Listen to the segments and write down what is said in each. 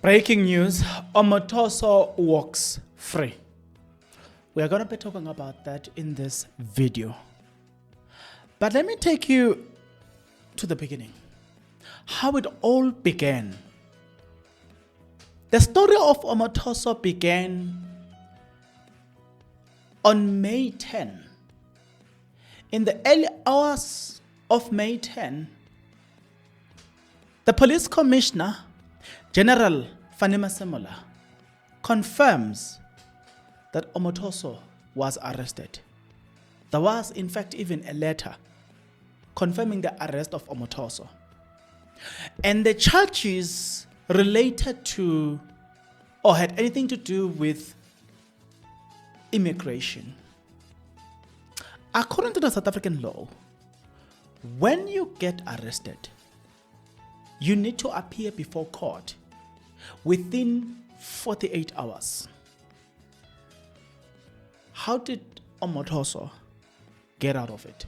Breaking news, Omotoso walks free. We are going to be talking about that in this video. But let me take you to the beginning. How it all began. The story of Omotoso began on May 10. In the early hours of May 10, the police commissioner, General Fanima Semola, confirms that Omotoso was arrested. There was, in fact, even a letter confirming the arrest of Omotoso. And the charges related to or had anything to do with immigration. According to the South African law, when you get arrested, you need to appear before court within 48 hours. How did Omotoso get out of it?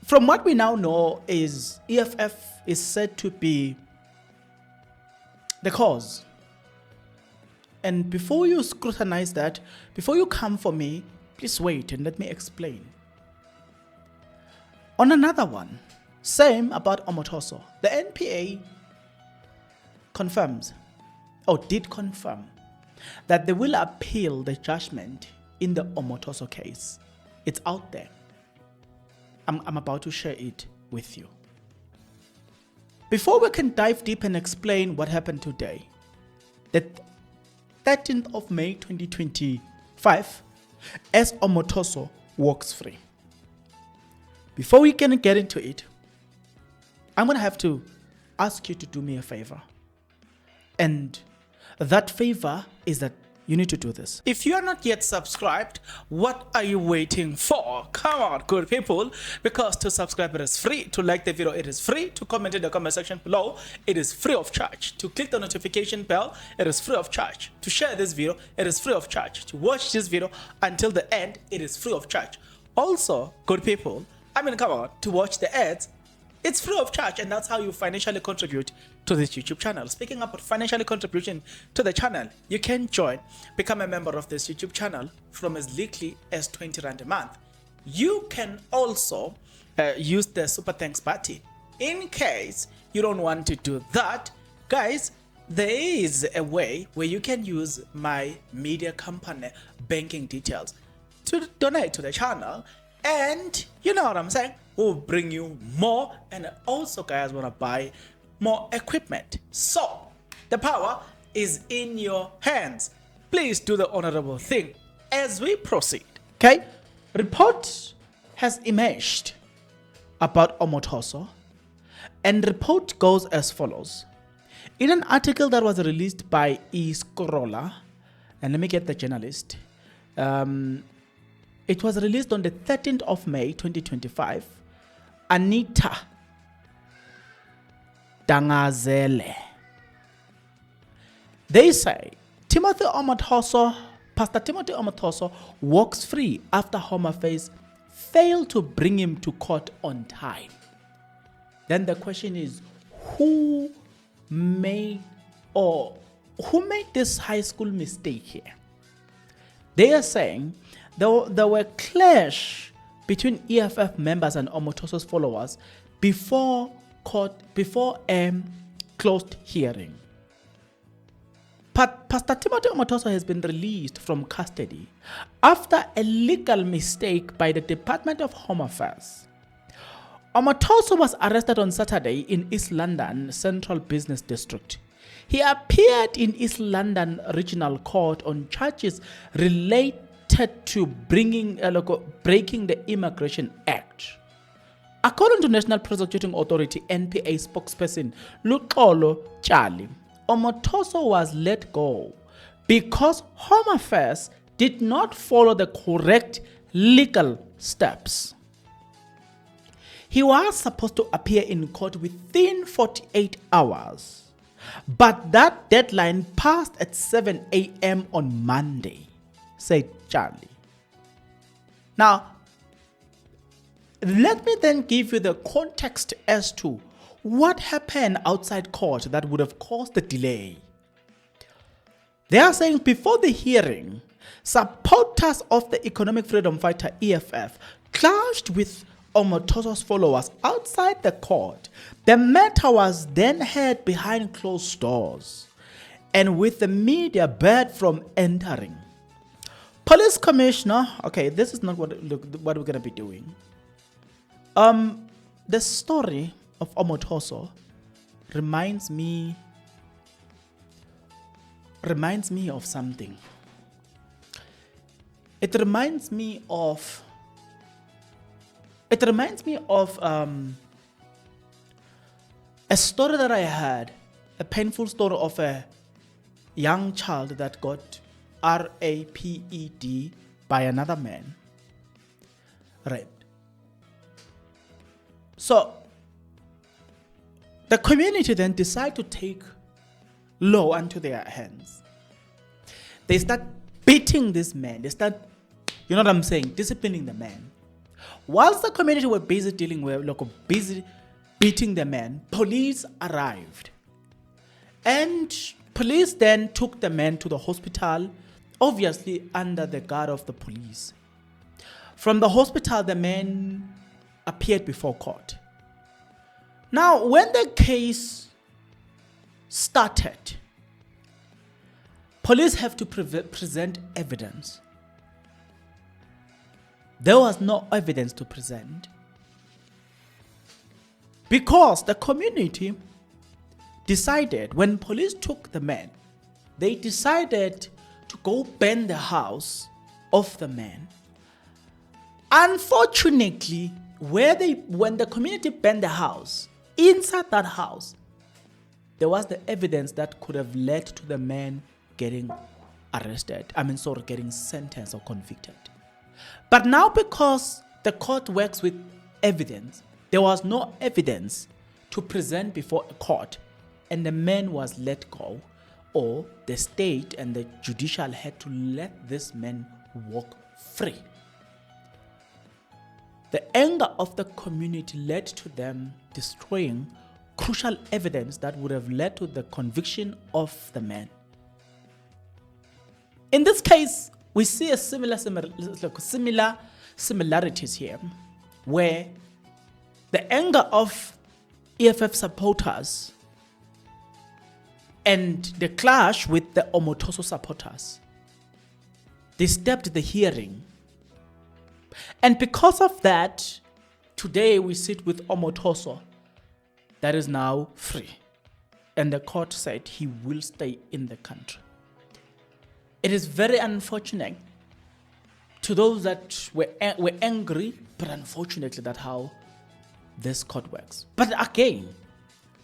From what we now know is EFF is said to be the cause. And before you scrutinize that, before you come for me, please wait and let me explain. On another one, same about Omotoso, the NPA did confirm that they will appeal the judgment in the Omotoso case. It's out there. I'm about to share it with you. Before we can dive deep and explain what happened today, the 13th of May 2025, as Omotoso walks free. Before we can get into it, I'm going to have to ask you to do me a favor. And that favor is that you need to do this. If you are not yet subscribed, what are you waiting for? Come on, good people. Because to subscribe, it is free. To like the video, it is free. To comment in the comment section below, it is free of charge. To click the notification bell, it is free of charge. To share this video, it is free of charge. To watch this video until the end, it is free of charge. Also, good people, come on, to watch the ads, it's free of charge, and that's how you financially contribute to this YouTube channel. Speaking about financially contribution to the channel, you can become a member of this YouTube channel from as little as 20 Rand a month. You can also use the super thanks button. In case you don't want to do that, guys, there is a way where you can use my media company banking details to donate to the channel. And you know what I'm saying? We'll bring you more, and also guys want to buy more equipment. So the power is in your hands. Please do the honorable thing as we proceed. Okay, report has emerged about Omotoso, and report goes as follows. In an article that was released by eScroller, and let me get the journalist. It was released on the 13th of May 2025. Anita Dangazele. They say Pastor Timothy Omotoso walks free after Home Affairs failed to bring him to court on time. Then the question is, who made this high school mistake here? They are saying there were clash between EFF members and Omotoso's followers before closed hearing. But Pastor Timothy Omotoso has been released from custody after a legal mistake by the Department of Home Affairs. Omotoso was arrested on Saturday in East London Central Business District. He appeared in East London Regional Court on charges related to breaking the Immigration Act. According to National Prosecuting Authority NPA spokesperson Luxolo Chali, Omotoso was let go because Home Affairs did not follow the correct legal steps. He was supposed to appear in court within 48 hours, but that deadline passed at 7 a.m. on Monday, said Charlie. Now, let me then give you the context as to what happened outside court that would have caused the delay? They are saying before the hearing, supporters of the economic freedom fighter EFF clashed with Omotoso's followers outside the court. The matter was then heard behind closed doors and with the media barred from entering. Police commissioner, okay, this is not what we're going to be doing. The story of Omotoso reminds me of something. It reminds me of a story that I had, a painful story of a young child that got raped by another man. Right. So the community then decide to take law into their hands. They start beating this man. They start, you know what I'm saying, disciplining the man. Whilst the community were busy dealing with, busy beating the man, police arrived. And police then took the man to the hospital, obviously under the guard of the police. From the hospital, the man appeared before court. Now, when the case started, police have to present evidence. There was no evidence to present because the community decided, when police took the man, they decided to go burn the house of the man. Unfortunately, when the community burned the house, inside that house, there was the evidence that could have led to the man getting getting sentenced or convicted. But now, because the court works with evidence, there was no evidence to present before a court, and the man was let go, or the state and the judicial had to let this man walk free. The anger of the community led to them destroying crucial evidence that would have led to the conviction of the man. In this case, we see a similar similarities here, where the anger of EFF supporters and the clash with the Omotoso supporters disturbed the hearing. And because of that, today we sit with Omotoso that is now free. And the court said he will stay in the country. It is very unfortunate to those that were angry, but unfortunately that's how this court works. But again,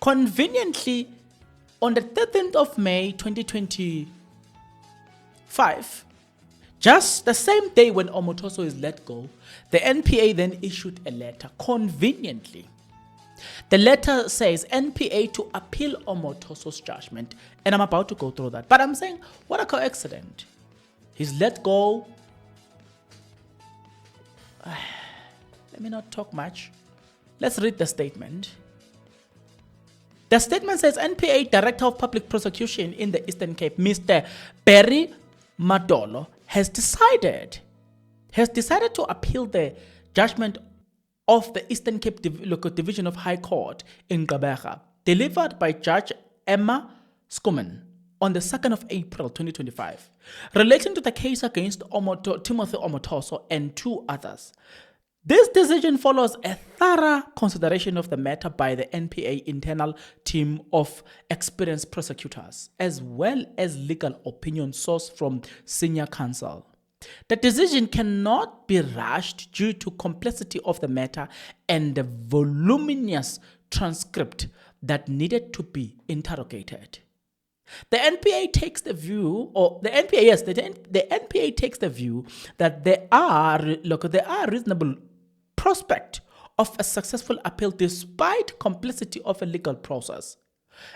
conveniently, on the 13th of May 2025, just the same day when Omotoso is let go, the NPA then issued a letter, conveniently. The letter says NPA to appeal Omotoso's judgment, and I'm about to go through that. But I'm saying, what a coincidence. He's let go. Let me not talk much. Let's read the statement. The statement says NPA Director of Public Prosecution in the Eastern Cape, Mr. Barry Madolo, has decided to appeal the judgment of the Eastern Cape Division of High Court in Gqeberha, delivered by Judge Emma Skuman on the 2nd of April 2025, relating to the case against Timothy Omotoso and two others. This decision follows a thorough consideration of the matter by the NPA internal team of experienced prosecutors, as well as legal opinion sourced from senior counsel. The decision cannot be rushed due to complexity of the matter and the voluminous transcript that needed to be interrogated. The NPA takes the view, the NPA takes the view that there are reasonable prospect of a successful appeal despite complexity of a legal process.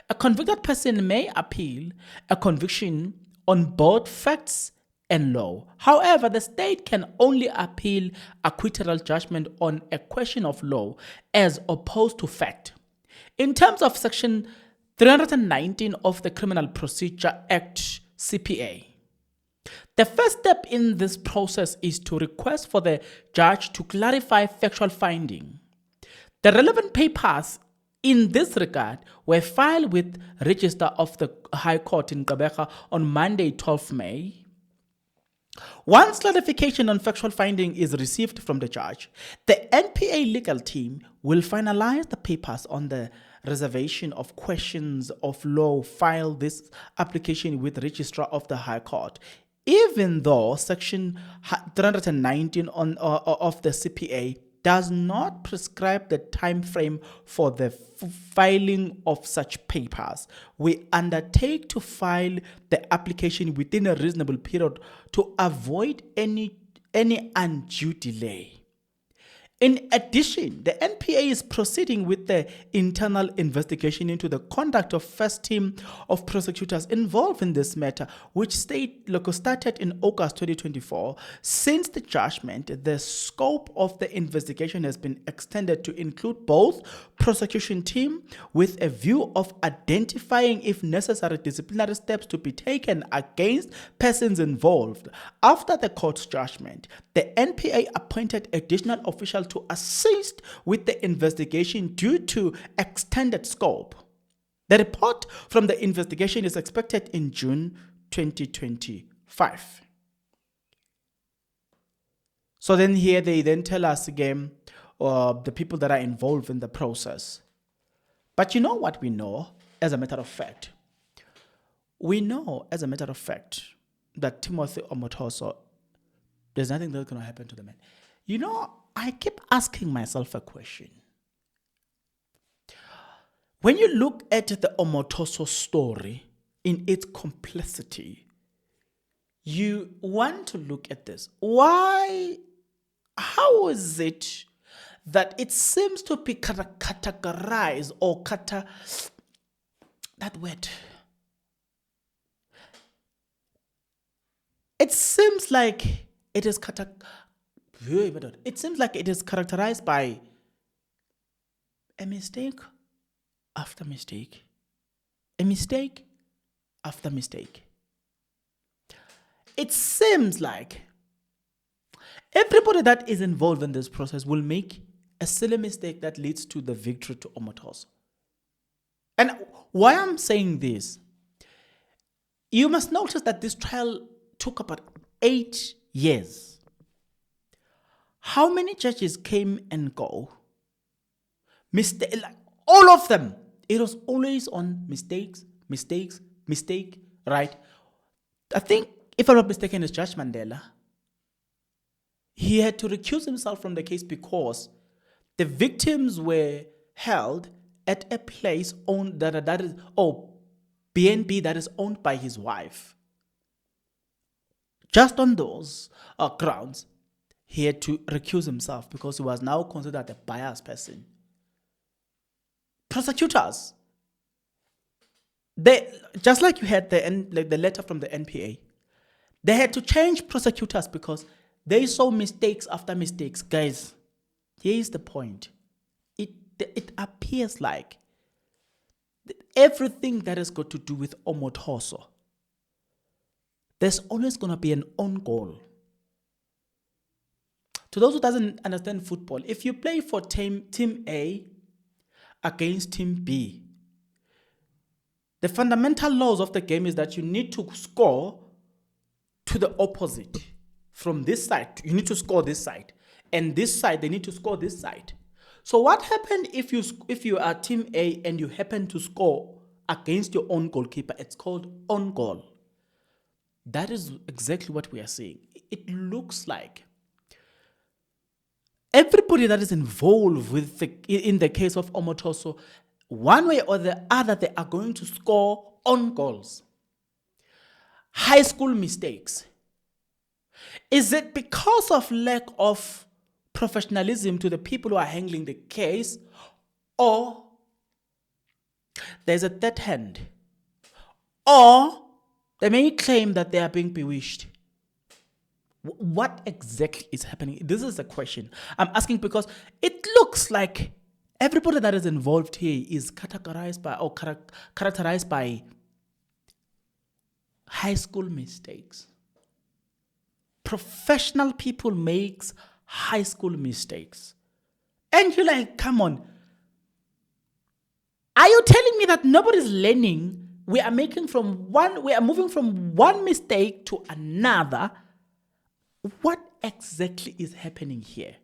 A convicted person may appeal a conviction on both facts and law. However, the state can only appeal acquittal judgment on a question of law as opposed to fact. In terms of Section 319 of the Criminal Procedure Act, CPA, the first step in this process is to request for the judge to clarify factual finding. The relevant papers in this regard were filed with Register of the High Court in Gqeberha on Monday, 12 May. Once clarification on factual finding is received from the judge, the NPA legal team will finalize the papers on the reservation of questions of law, file this application with Registrar of the High Court. Even though Section 319 of the CPA does not prescribe the time frame for the filing of such papers, we undertake to file the application within a reasonable period to avoid any undue delay. In addition, the NPA is proceeding with the internal investigation into the conduct of first team of prosecutors involved in this matter, which started in August 2024. Since the judgment, the scope of the investigation has been extended to include both prosecution team with a view of identifying if necessary disciplinary steps to be taken against persons involved. After the court's judgment, the NPA appointed additional officials to assist with the investigation due to extended scope. The report from the investigation is expected in June 2025. So then here they then tell us again the people that are involved in the process. But you know what we know as a matter of fact? We know as a matter of fact that Timothy Omotoso, there's nothing that's going to happen to the man. You know, I keep asking myself a question. When you look at the Omotoso story in its complexity, you want to look at this. How is it that it seems to be categorized or that word? It seems like it is characterized by a mistake after mistake, a mistake after mistake. It seems like everybody that is involved in this process will make a silly mistake that leads to the victory to Omotoso. And why I'm saying this, you must notice that this trial took about 8 years. How many judges came and go? All of them. It was always on mistake, right? I think, if I'm not mistaken, it's Judge Mandela. He had to recuse himself from the case because the victims were held at a place owned BNB that is owned by his wife. Just on those grounds, he had to recuse himself because he was now considered a biased person. Prosecutors, just like you had the letter from the NPA, they had to change prosecutors because they saw mistakes after mistakes. Guys, here is the point. It appears like everything that has got to do with Omotoso, there's always going to be an own goal. To those who doesn't understand football, if you play for team A against team B, the fundamental laws of the game is that you need to score to the opposite. From this side, you need to score this side. And this side, they need to score this side. So what happened if you are team A and you happen to score against your own goalkeeper? It's called own goal. That is exactly what we are seeing. It looks like everybody that is involved in the case of Omotoso, one way or the other, they are going to score own goals. High school mistakes. Is it because of lack of professionalism to the people who are handling the case, or there's a third hand, or they may claim that they are being bewitched? What exactly is happening? This is the question I'm asking because it looks like Everybody that is involved here is categorized by or characterized by high school mistakes. Professional people makes high school mistakes. And you're like, come on. Are you telling me that nobody's learning? We are moving from one mistake to another. What exactly is happening here?